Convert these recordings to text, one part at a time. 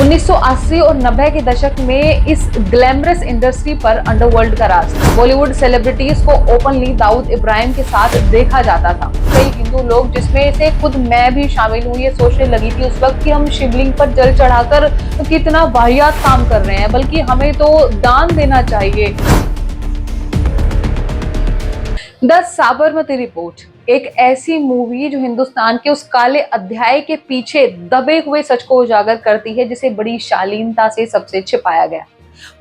1980 और 90 के दशक में इस ग्लैमरस इंडस्ट्री पर अंडरवर्ल्ड का राज था। बॉलीवुड सेलिब्रिटीज को ओपनली दाऊद इब्राहिम के साथ देखा जाता था। कई हिंदू लोग, जिसमें से खुद मैं भी शामिल हूँ, ये सोचने लगी थी उस वक्त कि हम शिवलिंग पर जल चढ़ाकर कितना वाहियात काम कर रहे हैं, बल्कि हमें तो दान देना चाहिए। द साबरमती रिपोर्ट एक ऐसी मूवी जो हिंदुस्तान के उस काले अध्याय के पीछे दबे हुए सच को उजागर करती है, जिसे बड़ी शालीनता से सबसे छिपाया गया।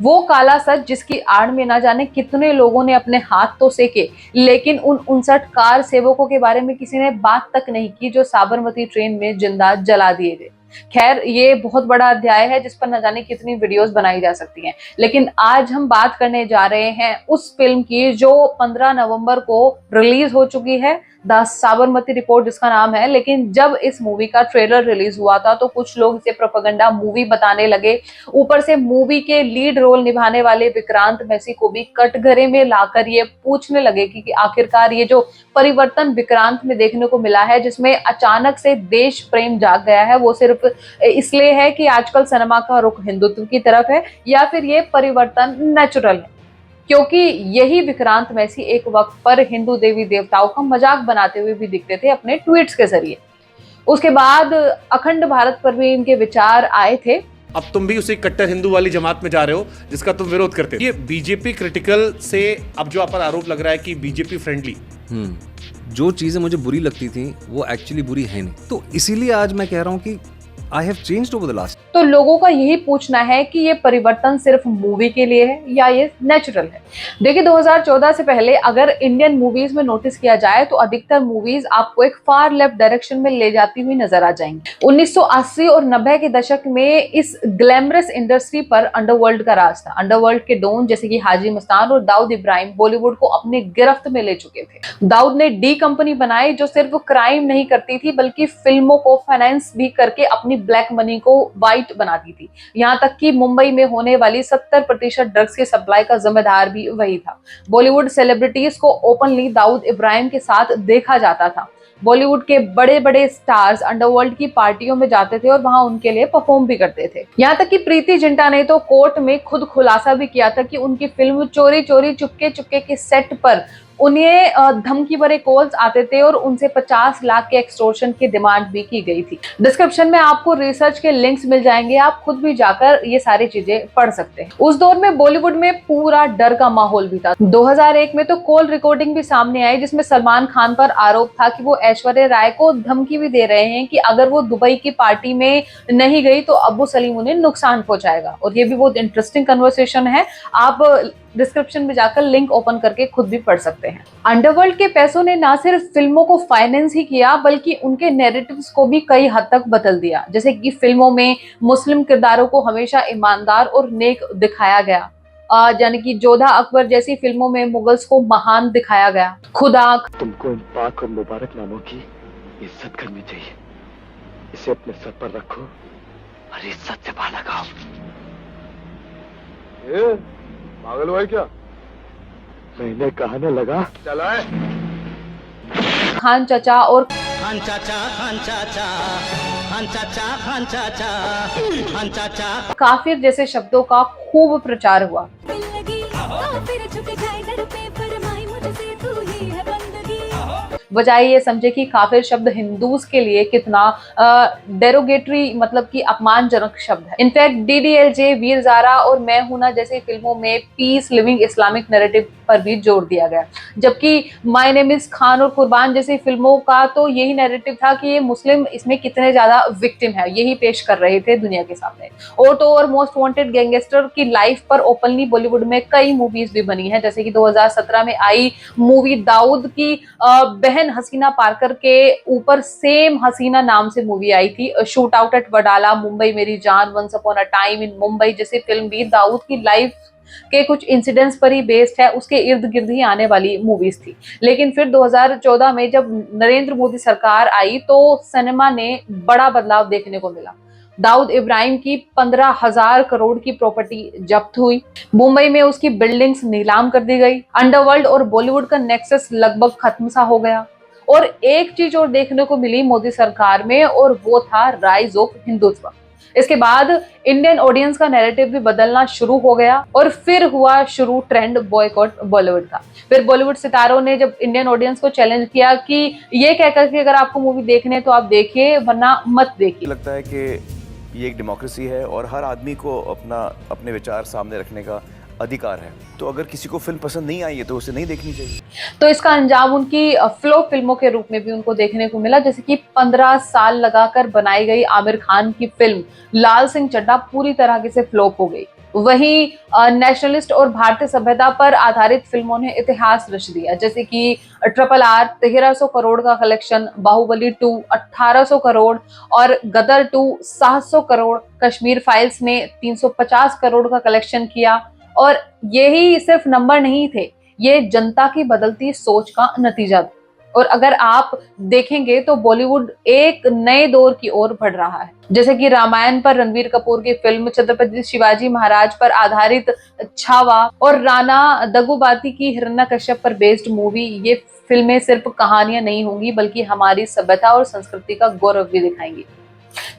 वो काला सच जिसकी आड़ में ना जाने कितने लोगों ने अपने हाथ तो सेके, लेकिन उन 59 कार सेवकों के बारे में किसी ने बात तक नहीं की जो साबरमती ट्रेन में जिंदा जला दिए गए। खैर, ये बहुत बड़ा अध्याय है जिस पर न जाने कितनी वीडियोस बनाई जा सकती हैं, लेकिन आज हम बात करने जा रहे हैं उस फिल्म की जो 15 नवंबर को रिलीज हो चुकी है, द साबरमती रिपोर्ट जिसका नाम है। लेकिन जब इस मूवी का ट्रेलर रिलीज हुआ था तो कुछ लोग इसे प्रोपेगेंडा मूवी बताने लगे। ऊपर से मूवी के लीड रोल निभाने वाले विक्रांत मैसी को भी कटघरे में लाकर ये पूछने लगे कि आखिरकार ये जो परिवर्तन विक्रांत में देखने को मिला है, जिसमें अचानक से देश प्रेम जाग गया है, वो सिर्फ इसलिए है कि आजकल सिनेमा का रुख हिंदुत्व की तरफ है, या फिर ये परिवर्तन नेचुरल है। क्योंकि यही विक्रांत मैसी एक वक्त पर हिंदू देवी देवताओं का मजाक बनाते हुए भी दिखते थे अपने ट्वीट्स के जरिए। उसके बाद अखंड भारत पर भी इनके विचार आए थे। अब तुम भी उसी कट्टर हिंदू वाली जमात में जा रहे हो जिसका तुम विरोध करते हो। ये बीजेपी क्रिटिकल से अब जो आप पर आरोप लग रहा है कि बीजेपी फ्रेंडली, जो चीजें मुझे बुरी लगती थी वो एक्चुअली बुरी है नहीं, तो इसीलिए आज मैं कह रहा हूं कि I have changed over the last. तो लोगों का यही पूछना है कि ये परिवर्तन सिर्फ मूवी के लिए है या ये नेचुरल है। देखिए, 2014 से पहले अगर इंडियन मूवीज में नोटिस किया जाए तो अधिकतर मूवीज आपको एक फार लेफ्ट डायरेक्शन में ले जाती हुई नजर आ जाएंगी। 1980 और 90 के दशक में इस ग्लैमरस इंडस्ट्री पर अंडरवर्ल्ड का राज था। अंडरवर्ल्ड के डॉन जैसे कि हाजी मस्तान और दाऊद इब्राहिम बॉलीवुड को अपने गिरफ्त में ले चुके थे। दाऊद ने डी कंपनी बनाई जो सिर्फ क्राइम नहीं करती थी बल्कि फिल्मों को फाइनेंस भी करके अपनी ब्लैक मनी को वाइट बनाती थी। यहां तक कि मुंबई में होने वाली 70% ड्रग्स की सप्लाई का जिम्मेदार भी वही था। बॉलीवुड सेलिब्रिटीज को ओपनली दाऊद इब्राहिम के साथ देखा जाता था। बॉलीवुड के बड़े बड़े स्टार्स अंडरवर्ल्ड की पार्टियों में जाते थे और वहां उनके लिए परफॉर्म भी करते थे। यहाँ तक कि प्रीति जिंटा ने तो कोर्ट में खुद खुलासा भी किया था कि उनकी फिल्म चोरी चोरी चुपके चुपके के सेट पर उन्हें धमकी भरे कॉल्स आते थे और उनसे 50 लाख के एक्सटॉर्शन की डिमांड भी की गई थी। डिस्क्रिप्शन में आपको रिसर्च के लिंक्स मिल जाएंगे, आप खुद भी जाकर ये सारी चीजें पढ़ सकते हैं। उस दौर में बॉलीवुड में पूरा डर का माहौल भी था। 2001 में तो कॉल रिकॉर्डिंग भी सामने आई जिसमें सलमान खान पर आरोप था कि वो ऐश्वर्या राय को धमकी भी दे रहे हैं कि अगर वो दुबई की पार्टी में नहीं गई तो अब्बू सलीम उन्हें नुकसान पहुंचाएगा। और ये भी बहुत इंटरेस्टिंग कन्वर्सेशन है, आप डिस्क्रिप्शन में जाकर लिंक ओपन करके खुद भी पढ़ सकते हैं। अंडरवर्ल्ड के पैसों ने ना सिर्फ फिल्मों को फाइनेंस ही किया बल्कि उनके नैरेटिव्स को भी कई हद तक बदल दिया। जैसे कि फिल्मों में मुस्लिम किरदारों को हमेशा ईमानदार और नेक दिखाया गया, यानी कि जोधा अकबर जैसी फिल्मों में मुगल्स को महान दिखाया गया। खुदा तुमको इन पाक और मुबारक नामों की इज्जत करनी चाहिए। इसे अपने सर पर रखो और इज्जत से बाहर लगाओ। पागल हुआ है क्या? मैंने कहा ना लगा चला है। खान चाचा और खान चाचा खान चाचा खान चाचा खान चाचा खान चाचा काफिर जैसे शब्दों का खूब प्रचार हुआ। बजाय ये समझे कि काफिर शब्द हिंदूज के लिए कितना डेरोगेटरी, मतलब कि अपमानजनक शब्द है। इनफैक्ट डीडीएलजे, वीर ज़ारा और मैं हूं ना जैसी फिल्मों में पीस लिविंग इस्लामिक नैरेटिव पर भी जोर दिया गया, जबकि माय नेम इज खान और कुर्बान जैसी फिल्मों का तो यही नैरेटिव था कि ये मुस्लिम इसमें कितने ज्यादा विक्टिम है, यही पेश कर रहे थे दुनिया के सामने। और तो और मोस्ट वांटेड गैंगस्टर की लाइफ पर ओपनली बॉलीवुड में कई मूवीज भी बनी है, जैसे कि 2017 में आई मूवी दाऊद की बहन हसीना पारकर के ऊपर सेम हसीना नाम से मूवी आई थी। Shoot out at Wadala, Mumbai Meri Jaan, once upon a time in Mumbai जैसी फिल्म भी दाऊद की लाइफ के कुछ इंसिडेंट्स पर ही बेस्ड है, उसके इर्द गिर्द ही आने वाली मूवीज थी। लेकिन फिर 2014 में जब नरेंद्र मोदी सरकार आई तो सिनेमा ने बड़ा बदलाव देखने को मिला। दाऊद इब्राहिम की 15,000 करोड़ की प्रॉपर्टी जब्त हुई, मुंबई में उसकी बिल्डिंग्स नीलाम कर दी गई, अंडरवर्ल्ड और बॉलीवुड का नेक्सस लगभग खत्म सा हो गया। और एक चीज और देखने को मिली मोदी सरकार में, और वो था राइज ऑफ हिंदुत्व। इसके बाद इंडियन ऑडियंस का नैरेटिव भी बदलना शुरू हो गया और फिर हुआ शुरू ट्रेंड बॉयकॉट बॉलीवुड का। फिर बॉलीवुड सितारों ने जब इंडियन ऑडियंस को चैलेंज किया कि ये कहकर कि अगर आपको मूवी देखने तो आप देखिए वरना मत देखिए। लगता है कि ये एक डेमोक्रेसी है और हर आदमी को अपने विचार सामने रखने का अधिकार है, तो अगर किसी को फिल्म पसंद नहीं आई है तो उसे नहीं देखनी चाहिए। तो इसका अंजाम उनकी फ्लॉप फिल्मों के रूप में भी उनको देखने को मिला, जैसे कि 15 साल लगाकर बनाई गई आमिर खान की फिल्म लाल सिंह चड्ढा पूरी तरह से फ्लॉप हो गई। वहीं नेशनलिस्ट और भारतीय सभ्यता पर आधारित फिल्मों ने इतिहास रच दिया, जैसे कि RRR 1300 करोड़ का कलेक्शन, बाहुबली 2 1800 करोड़ और गदर 2 700 करोड़, कश्मीर फाइल्स ने 350 करोड़ का कलेक्शन किया। और यही सिर्फ नंबर नहीं थे, ये जनता की बदलती सोच का नतीजा था। और अगर आप देखेंगे तो बॉलीवुड एक नए दौर की ओर बढ़ रहा है, जैसे कि रामायण पर रणबीर कपूर की फिल्म, छत्रपति शिवाजी महाराज पर आधारित छावा और राणा दग्गुबाती की हिरण्यकश्यप पर बेस्ड मूवी। ये फिल्में सिर्फ कहानियां नहीं होंगी बल्कि हमारी सभ्यता और संस्कृति का गौरव भी दिखाएंगी।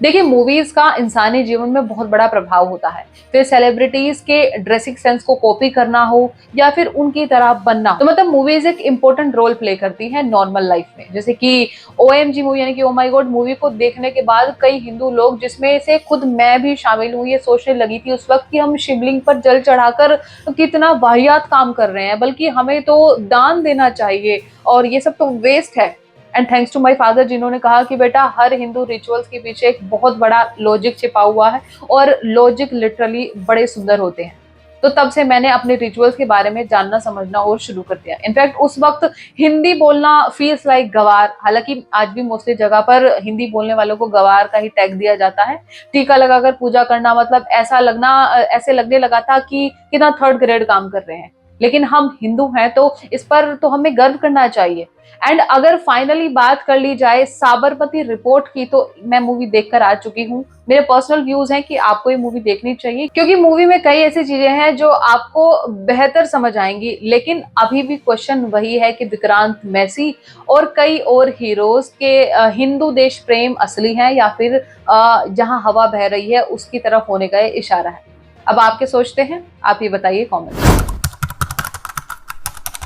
देखिए, मूवीज का इंसानी जीवन में बहुत बड़ा प्रभाव होता है, फिर सेलिब्रिटीज के ड्रेसिंग सेंस को कॉपी करना हो या फिर उनकी तरह बनना, तो मतलब मूवीज एक इंपॉर्टेंट रोल प्ले करती है नॉर्मल लाइफ में। जैसे कि OMG मूवी यानी कि ओ माय गॉड मूवी को देखने के बाद कई हिंदू लोग, जिसमें से खुद मैं भी शामिल हूँ, ये सोचने लगी थी उस वक्त कि हम शिवलिंग पर जल चढ़ाकर कितना वाहियात काम कर रहे हैं, बल्कि हमें तो दान देना चाहिए और ये सब तो वेस्ट है। And thanks to my father, जिन्होंने कहा कि बेटा हर हिंदू रिचुअल्स के पीछे एक बहुत बड़ा लॉजिक छिपा हुआ है और लॉजिक लिटरली बड़े सुंदर होते हैं। तो तब से मैंने अपने रिचुअल्स के बारे में जानना समझना और शुरू कर दिया। इनफैक्ट उस वक्त हिंदी बोलना फील्स लाइक गवार, हालांकि आज भी मोस्टली जगह पर हिंदी बोलने वालों को गवार का ही टैग दिया जाता है। टीका लगाकर पूजा करना मतलब ऐसे लगने लगा था कि कितना थर्ड ग्रेड काम कर रहे हैं। लेकिन हम हिंदू हैं तो इस पर तो हमें गर्व करना चाहिए। एंड अगर फाइनली बात कर ली जाए साबरमती रिपोर्ट की, तो मैं मूवी देखकर आ चुकी हूँ। मेरे पर्सनल व्यूज हैं कि आपको ये मूवी देखनी चाहिए, क्योंकि मूवी में कई ऐसी चीजें हैं जो आपको बेहतर समझ आएंगी। लेकिन अभी भी क्वेश्चन वही है कि विक्रांत मैसी और कई और हीरोज के हिंदू देश प्रेम असली है या फिर जहां हवा बह रही है उसकी तरफ होने का इशारा है। अब आपके सोचते हैं, आप ये बताइए कमेंट।